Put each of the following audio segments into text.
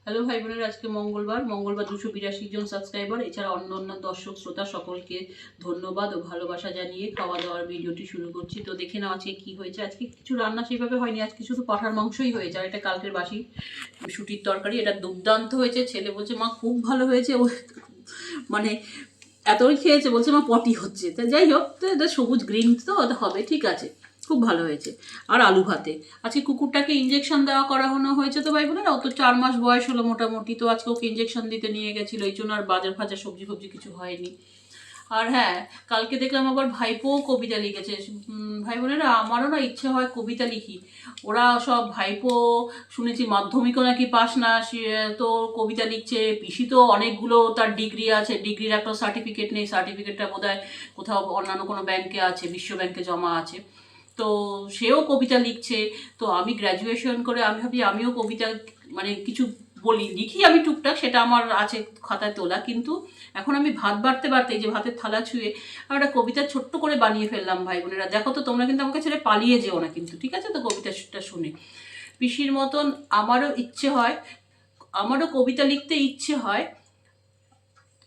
Hello ভাই বোনেরা, আজকে মঙ্গলবার 282 জন সাবস্ক্রাইবার, এছাড়া অন্য দর্শক শ্রোতা সকলকে ধন্যবাদ ও ভালোবাসা জানিয়ে খাওয়া দাওয়ার ভিডিওটি শুরু করছি। তো দেখে নাও আজকে কি হয়েছে। আজকে কিছু রান্না সেইভাবে হয়নি, আজকে শুধু পাঁঠার মাংসই হয়েছে, আর এটা কালকের বাসি শুটির তরকারি। এটা দুর্দান্ত হয়েছে। ছেলে বলছে মা খুব ভালো হয়েছে, ও মানে এতই খেয়েছে, বলছে মা পটি হচ্ছে। তা যাই হোক, তো এটা সবুজ গ্রিন তো ওটা হবে, ঠিক আছে, খুব ভালো হয়েছে। আর আলু ভাতে আজকে কুকুরটাকে ইঞ্জেকশন দেওয়া করানো হয়েছে। তো ভাই বোনেরা, ও তো 4 মাস বয়স হলো মোটামুটি, তো আজকে ওকে ইঞ্জেকশন দিতে নিয়ে গেছিলো, এই জন্য আর বাজার ফাজার সবজি ফবজি কিছু হয়নি। আর হ্যাঁ, কালকে দেখলাম আবার ভাইপোও কবিতা লিখেছে। ভাই বোনেরা, আমারও না ইচ্ছে হয় কবিতা লিখি। ওরা সব ভাইপো শুনেছি মাধ্যমিকও নাকি পাস না, তো কবিতা লিখছে। পিসি তো অনেকগুলো তার ডিগ্রি আছে, ডিগ্রির একটা সার্টিফিকেট নেই, সার্টিফিকেটটা বোধহয় কোথাও অন্যান্য কোনো ব্যাংকে আছে, বিশ্ব ব্যাংকে জমা আছে। তো সেও কবিতা লিখছে। তো আমি গ্র্যাজুয়েশন করে আমি ভাবি আমিও কবিতা মানে কিছু লিখি আমি টুকটাক, সেটা আমার আছে খাতায় তোলা। কিন্তু এখন আমি ভাত বাড়তে বাড়তে, এই যে ভাতের থালা ছুঁয়ে আমি একটা কবিতা ছোট্ট করে বানিয়ে ফেললাম। ভাই বোনেরা দেখো তো, তোমরা কিন্তু আমাকে ছেড়ে পালিয়ে যেও না কিন্তু, ঠিক আছে? তো কবিতাটা শুনে পিসির মতন আমারও ইচ্ছে হয়, আমারও কবিতা লিখতে ইচ্ছে হয়,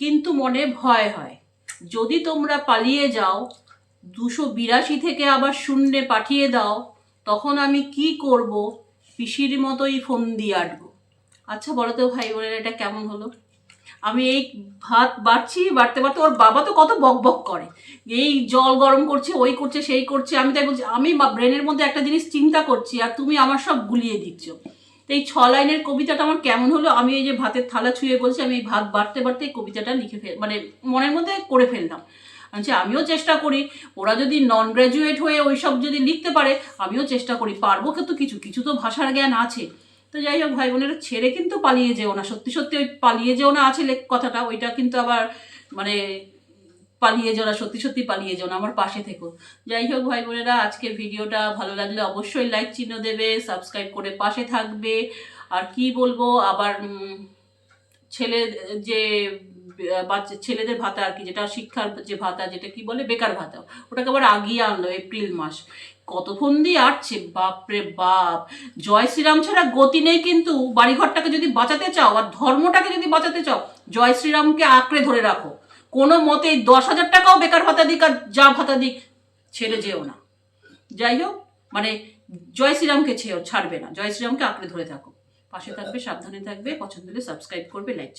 কিন্তু মনে ভয় হয় যদি তোমরা পালিয়ে যাও, 282 থেকে আবার শূন্যে পাঠিয়ে দাও, তখন আমি কি করব? পিসির মতোই ফোন দিয়ে আটবো। আচ্ছা বলো তো ভাই বোনেরা, এটা কেমন হলো? আমি এই ভাত বাড়তে বাড়তে ওর বাবা তো কত বক বক করে, এই জল গরম করছে, ওই করছে, সেই করছে। আমি তাই বলছি, আমি ব্রেনের মধ্যে একটা জিনিস চিন্তা করছি আর তুমি আমার সব গুলিয়ে দিচ্ছ। তো এই 6 লাইনের কবিতাটা আমার কেমন হলো? আমি এই যে ভাতের থালা ছুঁয়ে বলছি, আমি এই ভাত বাড়তে বাড়তে এই কবিতাটা মানে মনের মধ্যে করে ফেললাম। আচ্ছা, আমিও চেষ্টা করি, ওরা যদি নন গ্র্যাজুয়েট হয়ে ওই সব যদি লিখতে পারে, আমিও চেষ্টা করি, পারবো কিন্তু কিছু কিছু তো ভাষার জ্ঞান আছে। তো যাই হোক ভাই বোনেরা, ছেড়ে কিন্তু পালিয়ে যেও না, সত্যি সত্যি ওই পালিয়ে যেও না আছে কথাটা, ওইটা কিন্তু আবার মানে পালিয়ে যাও না, সত্যি সত্যি পালিয়ে যাও না, আমার পাশে থেকো। যাই হোক ভাই বোনেরা, আজকের ভিডিওটা ভালো লাগলে অবশ্যই লাইক চিহ্ন দেবে, সাবস্ক্রাইব করে পাশে থাকবে। আর কি বলবো, আবার ছেলে যে বাচ্চা ছেলেদের ভাতা আর কি, যেটা শিক্ষার যে ভাতা, যেটা কি বলে বেকার ভাতা, ওটাকে আবার আগিয়ে আনলো এপ্রিল মাস। কত ফন্দি আটছে, বাপরে বাপ! জয় শ্রীরাম ছাড়া গতি নেই কিন্তু। বাড়িঘরটাকে যদি বাঁচাতে চাও আর ধর্মটাকে যদি বাঁচাতে চাও, জয় শ্রীরামকে আঁকড়ে ধরে রাখো। কোনো মতে 10,000 টাকাও বেকার ভাতা দিক আর যা ভাতা দিক, ছেড়ে যেও না। যাই হোক, মানে জয় শ্রীরামকে ছাড়বে না, জয় শ্রীরামকে আঁকড়ে ধরে থাকো, পাশে থাকবে, সাবধানে থাকবে। পছন্দ হলে সাবস্ক্রাইব করবে, লাইক